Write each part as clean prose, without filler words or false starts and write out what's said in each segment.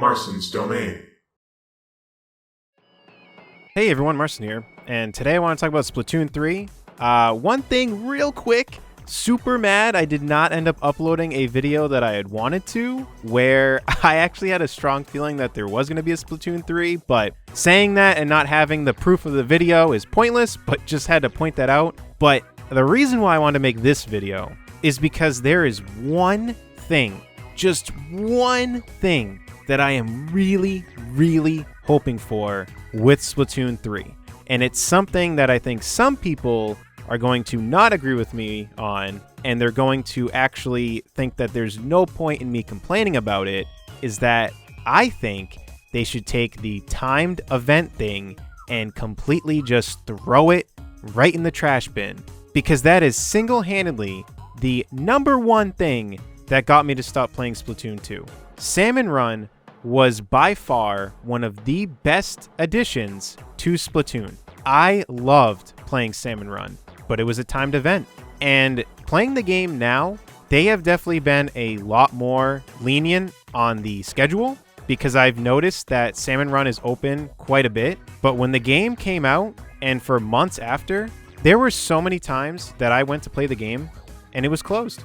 Marston's Domain. Hey everyone, Marston here, and today I want to talk about Splatoon 3. One thing real quick, super mad I did not end up uploading a video that I had wanted to, where I actually had a strong feeling that there was going to be a Splatoon 3, but saying that and not having the proof of the video is pointless, but just had to point that out. But the reason why I wanted to make this video is because there is one thing, just one thing, that I am really hoping for with Splatoon 3. And it's something that I think some people are going to not agree with me on, and they're going to actually think that there's no point in me complaining about it, is that I think they should take the timed event thing and completely just throw it right in the trash bin. Because that is single-handedly the number one thing that got me to stop playing Splatoon 2. Salmon Run was by far one of the best additions to Splatoon. I loved playing Salmon Run, but it was a timed event. And playing the game now, they have definitely been a lot more lenient on the schedule, because I've noticed that Salmon Run is open quite a bit. But when the game came out, and for months after, there were so many times that I went to play the game and it was closed.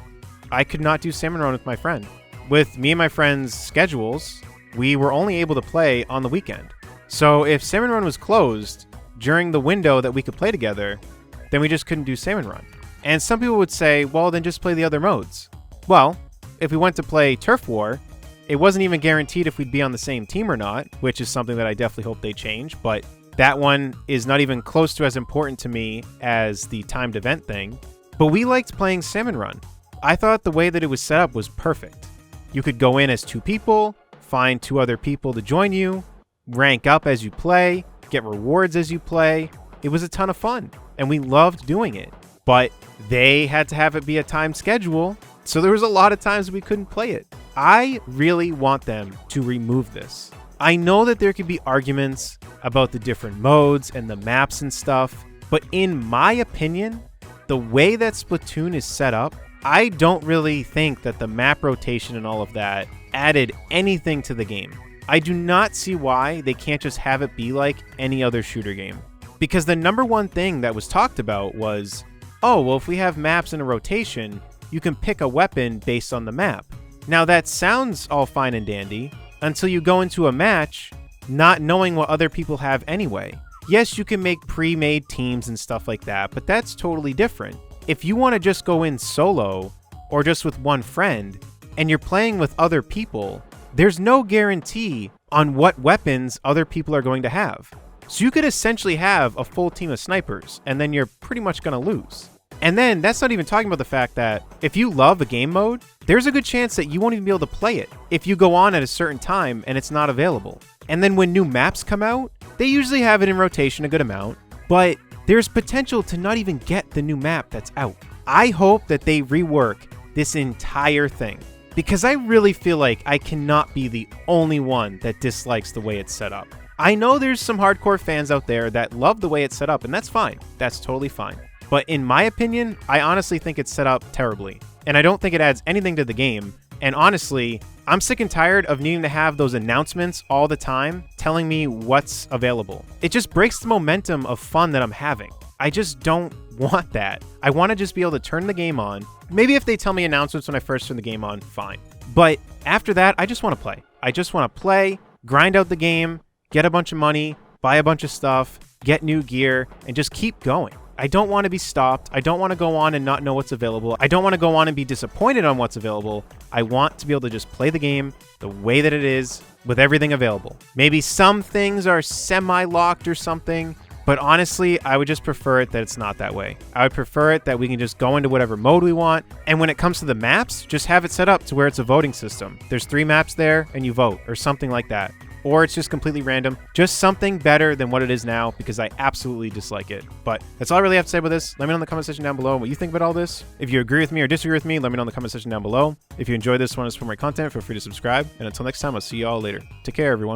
I could not do Salmon Run with my friend. With me and my friend's schedules, we were only able to play on the weekend. So if Salmon Run was closed during the window that we could play together, then we just couldn't do Salmon Run. And some people would say, well, then just play the other modes. Well, if we went to play Turf War, it wasn't even guaranteed if we'd be on the same team or not, which is something that I definitely hope they change. But that one is not even close to as important to me as the timed event thing. But we liked playing Salmon Run. I thought the way that it was set up was perfect. You could go in as two people, find two other people to join you, rank up as you play, get rewards as you play. It was a ton of fun, and we loved doing it. But they had to have it be a timed schedule, so there was a lot of times we couldn't play it. I really want them to remove this. I know that there could be arguments about the different modes and the maps and stuff, but in my opinion, the way that Splatoon is set up, I don't really think that the map rotation and all of that added anything to the game. I do not see why they can't just have it be like any other shooter game. Because the number one thing that was talked about was, oh, well, if we have maps in a rotation, you can pick a weapon based on the map. Now that sounds all fine and dandy until you go into a match not knowing what other people have anyway. Yes, you can make pre-made teams and stuff like that, but that's totally different. If you want to just go in solo or just with one friend and you're playing with other people, there's no guarantee on what weapons other people are going to have. So you could essentially have a full team of snipers and then you're pretty much going to lose. And then that's not even talking about the fact that if you love a game mode, there's a good chance that you won't even be able to play it if you go on at a certain time and it's not available. And then when new maps come out, they usually have it in rotation a good amount, but there's potential to not even get the new map that's out. I hope that they rework this entire thing, because I really feel like I cannot be the only one that dislikes the way it's set up. I know there's some hardcore fans out there that love the way it's set up, and that's fine. That's totally fine. But in my opinion, I honestly think it's set up terribly, and I don't think it adds anything to the game. And honestly, I'm sick and tired of needing to have those announcements all the time telling me what's available. It just breaks the momentum of fun that I'm having. I just don't want that. I want to just be able to turn the game on. Maybe if they tell me announcements when I first turn the game on, fine. But after that, I just want to play. I just want to play, grind out the game, get a bunch of money, buy a bunch of stuff, get new gear, and just keep going. I don't want to be stopped. I don't want to go on and not know what's available. I don't want to go on and be disappointed on what's available. I want to be able to just play the game the way that it is with everything available. Maybe some things are semi-locked or something, but honestly, I would just prefer it that it's not that way. I would prefer it that we can just go into whatever mode we want. And when it comes to the maps, just have it set up to where it's a voting system. There's 3 maps there and you vote or something like that. Or it's just completely random. Just something better than what it is now, because I absolutely dislike it. But that's all I really have to say about this. Let me know in the comment section down below what you think about all this. If you agree with me or disagree with me, let me know in the comment section down below. If you enjoyed this one as for more content, feel free to subscribe. And until next time, I'll see you all later. Take care, everyone.